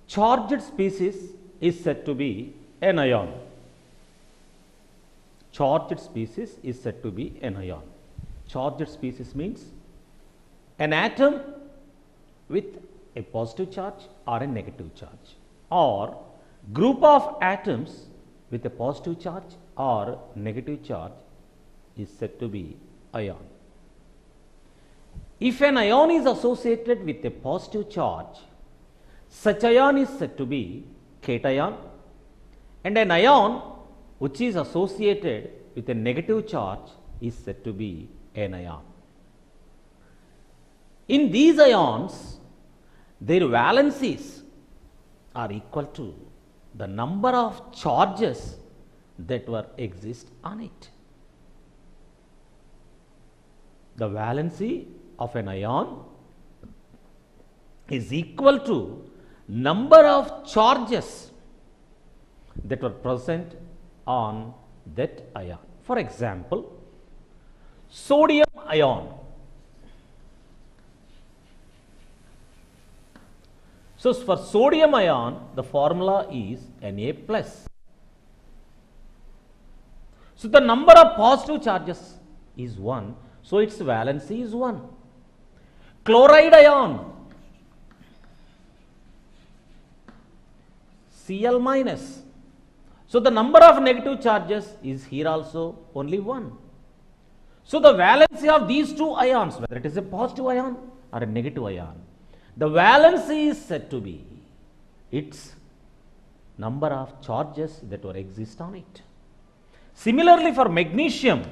Charged species is said to be an ion. Charged species is said to be an ion. Charged species means an atom with a positive charge or a negative charge, or group of atoms with a positive charge or negative charge is said to be ion. If an ion is associated with a positive charge, such ion is said to be cation, and an ion which is associated with a negative charge is said to be anion. In these ions, their valencies are equal to the number of charges that were exist on it. The valency of an ion is equal to number of charges that were present on that ion. For example, sodium ion. So, for sodium ion, the formula is Na plus. So, the number of positive charges is 1. So, its valency is 1. Chloride ion, Cl minus. So, the number of negative charges is here also only 1. So, the valency of these two ions, whether it is a positive ion or a negative ion, the valency is said to be its number of charges that were exist on it. Similarly, for magnesium,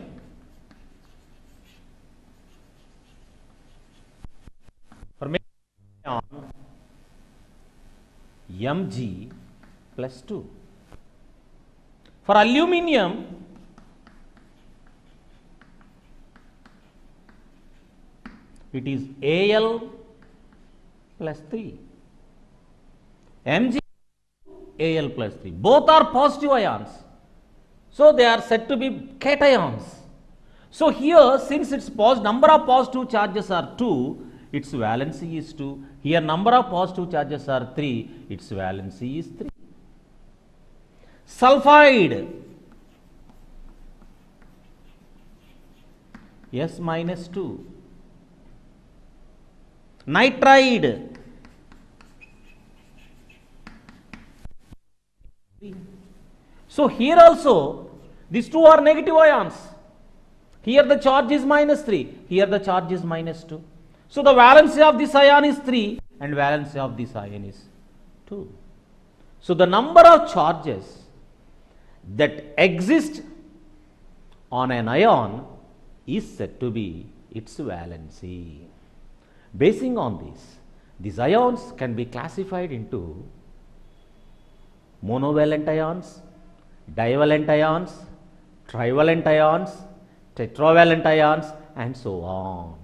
Mg plus 2. For aluminium, it is Al plus 3. Mg, Al plus 3. Both are positive ions. So, they are said to be cations. So, here since its number of positive charges are 2, its valency is 2. Here number of positive charges are 3, its valency is 3. Sulfide, S minus 2. Nitride, so here also these two are negative ions. Here the charge is minus 3, here the charge is minus 2. So, the valency of this ion is 3 and valency of this ion is 2. So, the number of charges that exist on an ion is said to be its valency. Basing on this, these ions can be classified into monovalent ions, divalent ions, trivalent ions, tetravalent ions, and so on.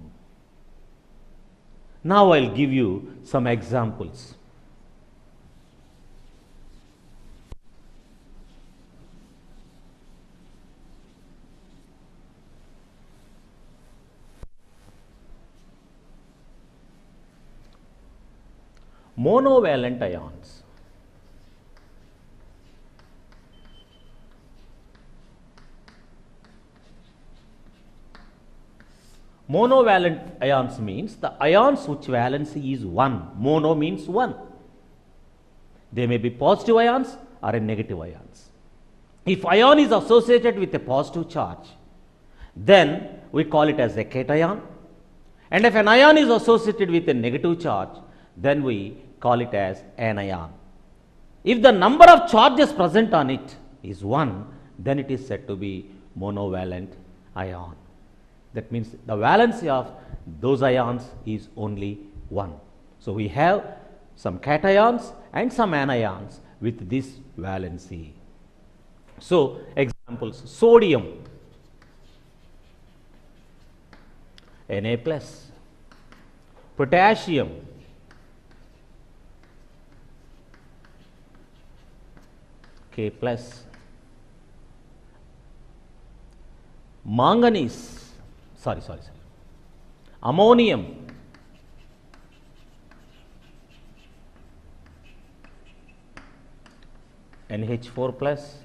Now, I will give you some examples. Monovalent ions. Monovalent ions means the ions which valency is 1. Mono means 1. They may be positive ions or negative ions. If ion is associated with a positive charge, then we call it as a cation. And if an ion is associated with a negative charge, then we call it as anion. If the number of charges present on it is 1, then it is said to be monovalent ion. That means the valency of those ions is only 1. So, we have some cations and some anions with this valency. So, examples: sodium, Na plus, potassium, K plus, manganese, ammonium, NH4 plus,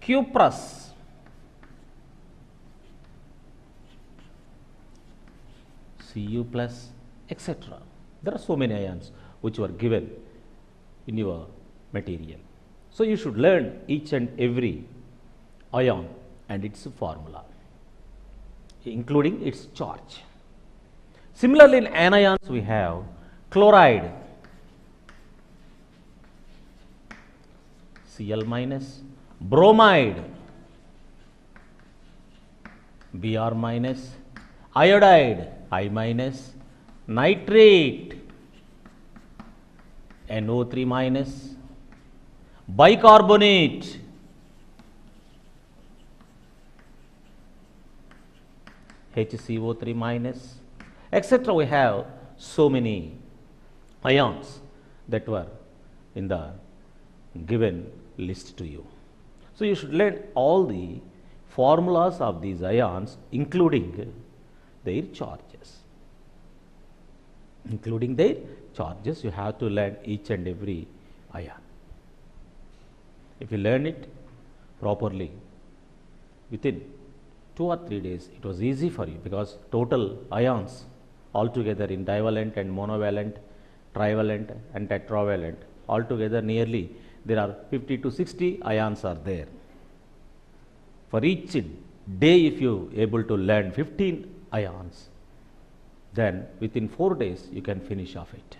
cuprous, Cu plus, etc. There are so many ions which were given in your material. So you should learn each and every ion and its formula, including its charge. Similarly, in anions we have chloride, Cl minus, bromide, Br minus, iodide, I minus, nitrate, NO3 minus, bicarbonate, HCO3 minus, etc. We have so many ions that were in the given list to you. So you should learn all the formulas of these ions, including their charges. Including their charges, you have to learn each and every ion. If you learn it properly, within 2 or 3 days, it was easy for you, because total ions altogether in divalent and monovalent, trivalent and tetravalent, altogether nearly there are 50 to 60 ions are there. For each day, if you able to learn 15 ions, then within 4 days you can finish off it.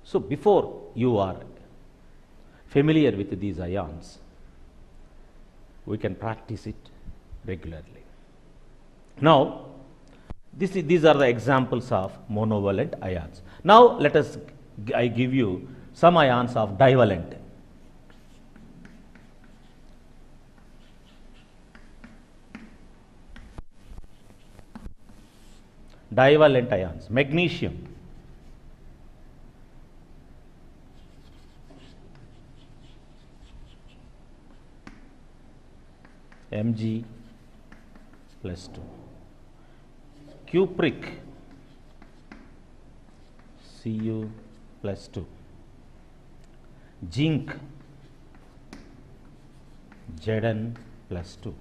So before you are familiar with these ions, we can practice it regularly. Now, these are the examples of monovalent ions. Now, I give you some ions of divalent. Divalent ions, magnesium, Mg plus 2, cupric, Cu plus 2, zinc, Zn plus 2,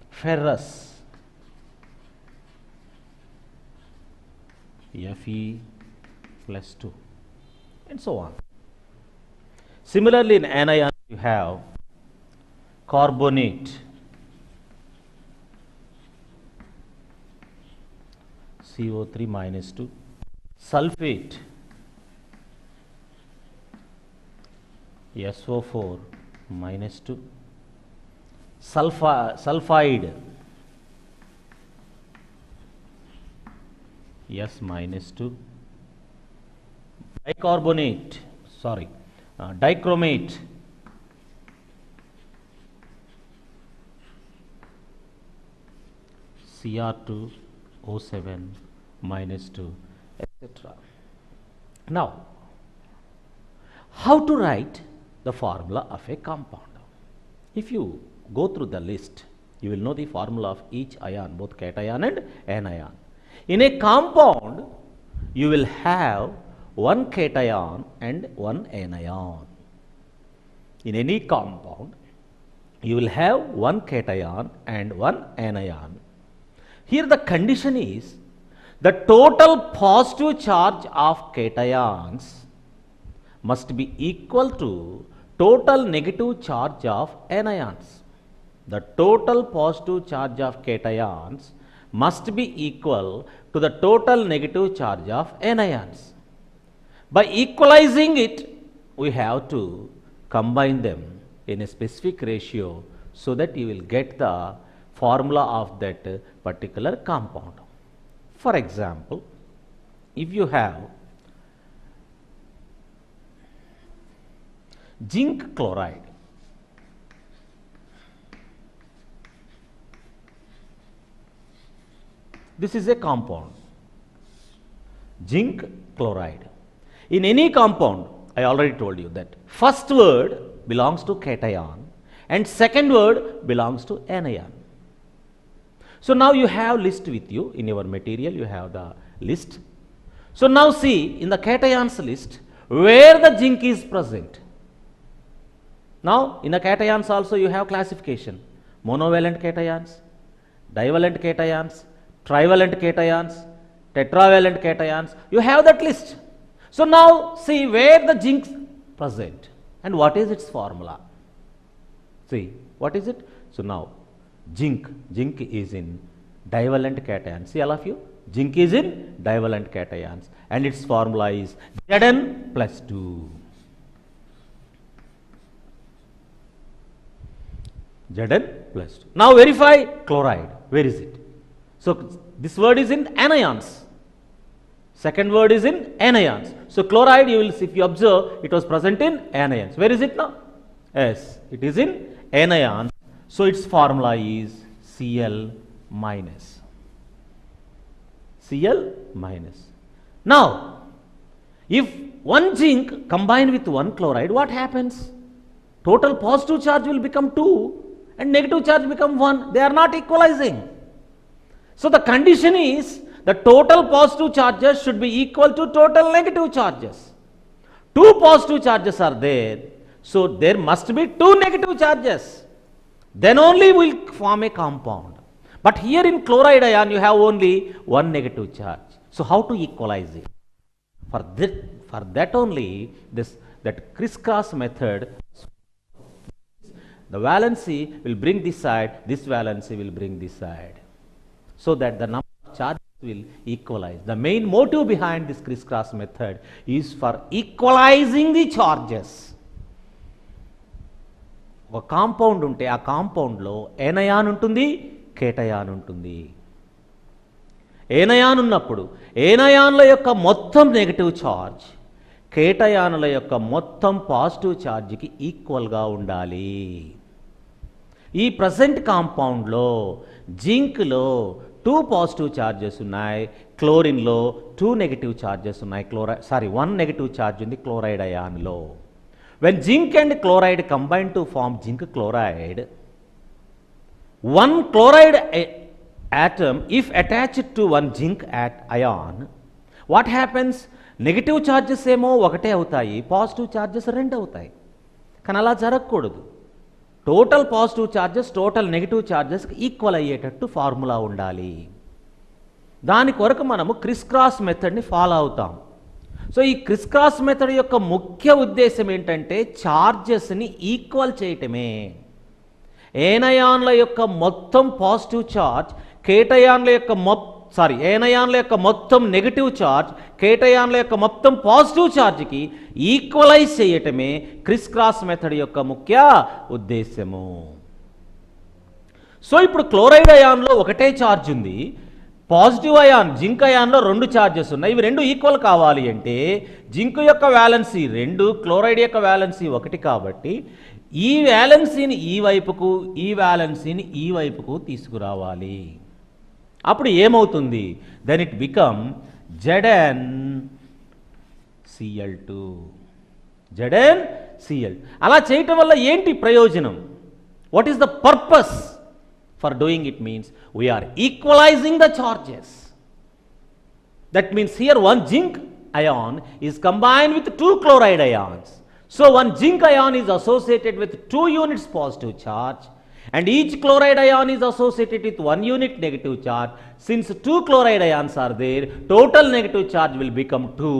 ferrous, Fe plus 2, and so on. Similarly, in anions you have carbonate, CO3 minus 2, sulfate, SO4 minus 2, sulfide, S minus 2, dichromate, Cr2O7 minus 2, etc. Now, how to write the formula of a compound? If you go through the list, you will know the formula of each ion, both cation and anion. In a compound, you will have one cation and one anion. In any compound, you will have one cation and one anion. Here the condition is the total positive charge of cations must be equal to total negative charge of anions. The total positive charge of cations must be equal to the total negative charge of anions. By equalizing it, we have to combine them in a specific ratio so that you will get the formula of that particular compound. For example, if you have zinc chloride, this is a compound, zinc chloride. In any compound, I already told you that first word belongs to cation and second word belongs to anion. So now you have list with you in your material, you have the list. So now see, in the cations list, where the zinc is present. Now, in the cations also you have classification. Monovalent cations, divalent cations, trivalent cations, tetravalent cations. You have that list. So now see where the zinc is present and what is its formula. See, what is it? So now, zinc is in divalent cations. See all of you? Zinc is in divalent cations and its formula is Zn plus 2. Zn plus 2. Now verify chloride. Where is it? So this word is in anions. Second word is in anions. So chloride, you will see, if you observe, it was present in anions. Where is it now? Yes, it is in anions. So its formula is Cl minus. Cl minus. Now, if one zinc combined with one chloride, what happens? Total positive charge will become 2 and negative charge become 1. They are not equalizing. So the condition is the total positive charges should be equal to total negative charges. 2 positive charges are there. So there must be 2 negative charges. Then only will form a compound. But here in chloride ion you have only 1 negative charge. So how to equalize it? For that only that crisscross method, the valency will bring this side, this valency will bring this side, so that the number of charges will equalize. The main motive behind this crisscross method is for equalizing the charges. ఒక compound ఉంటే ఆ కాంపౌండ్లో ఏనయాన్ ఉంటుంది, cation ఉంటుంది. ఏనయాన్ ఉన్నప్పుడు ఏనయాన్ల యొక్క మొత్తం negative charge కేటయానుల యొక్క మొత్తం పాజిటివ్ ఛార్జ్కి ఈక్వల్గా ఉండాలి. ఈ ప్రజెంట్ కాంపౌండ్లో జింక్లో 2 పాజిటివ్ ఛార్జెస్ ఉన్నాయి, క్లోరిన్లో 2 నెగటివ్ ఛార్జెస్ ఉన్నాయి. 1 నెగటివ్ ఛార్జ్ ఉంది chloride అయాన్లో. When zinc and chloride combine to form zinc chloride, one chloride atom, if attached to one zinc ion, what happens? Negative charges ఏమో ఒకటే అవుతాయి, పాజిటివ్ ఛార్జెస్ 2 అవుతాయి. కానీ అలా జరగకూడదు. Total positive charges total negative ఛార్జెస్కి equal అయ్యేటట్టు formula ఉండాలి. దాని కొరకు మనము క్రిస్ క్రాస్ మెథడ్ని ఫాలో అవుతాం. సో ఈ క్రిస్ క్రాస్ మెథడ్ యొక్క ముఖ్య ఉద్దేశం ఏంటంటే ఛార్జెస్ని ఈక్వల్ చేయటమే. ఏనయాన్ల యొక్క మొత్తం పాజిటివ్ ఛార్జ్ కేటయాన్ల యొక్క ఏనయాన్ల యొక్క మొత్తం నెగిటివ్ ఛార్జ్ కేటయాన్ల యొక్క మొత్తం పాజిటివ్ ఛార్జ్కి ఈక్వలైజ్ చేయటమే క్రిస్ క్రాస్ మెథడ్ యొక్క ముఖ్య ఉద్దేశము. సో ఇప్పుడు క్లోరైడ్ అయాన్లో ఒకటే ఛార్జ్ ఉంది, పాజిటివ్ అయాన్ జింక్ అయాన్లో 2 ఛార్జెస్ ఉన్నాయి. ఇవి 2 ఈక్వల్ కావాలి అంటే జింక్ యొక్క వ్యాలెన్సీ 2, క్లోరైడ్ యొక్క వ్యాలెన్సీ 1 కాబట్టి ఈ వ్యాలెన్సీని ఈ వైపుకు, ఈ వ్యాలెన్సీని ఈ వైపుకు తీసుకురావాలి. అప్పుడు ఏమవుతుంది? Then it become ZnCl2. ZnCl. అలా చేయటం వల్ల ఏంటి ప్రయోజనం? What is the purpose? For doing it means we are equalizing the charges. That means here one zinc ion is combined with 2 chloride ions. So one zinc ion is associated with 2 units positive charge and each chloride ion is associated with 1 unit negative charge. Since 2 chloride ions are there, total negative charge will become 2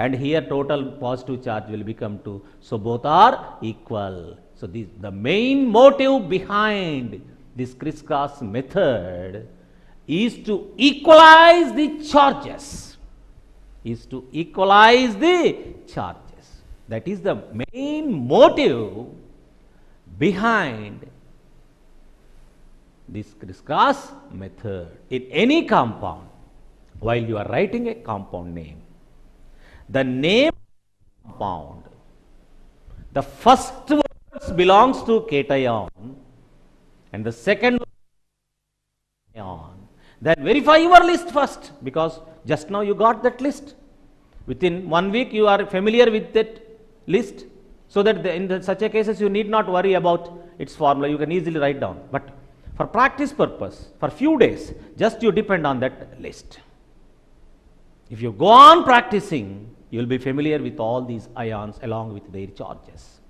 and here total positive charge will become 2. So both are equal. So this the main motive behind this crisscross method is to equalize the charges. That is the main motive behind this crisscross method. In any compound, while you are writing a compound name, the name of the compound, the first words belongs to cation and the second ion. Then verify your list first, because just now you got that list. Within 1 week you are familiar with that list, so that in such a cases you need not worry about its formula, you can easily write down. But for practice purpose, for few days, just you depend on that list. If you go on practicing, you will be familiar with all these ions along with their charges.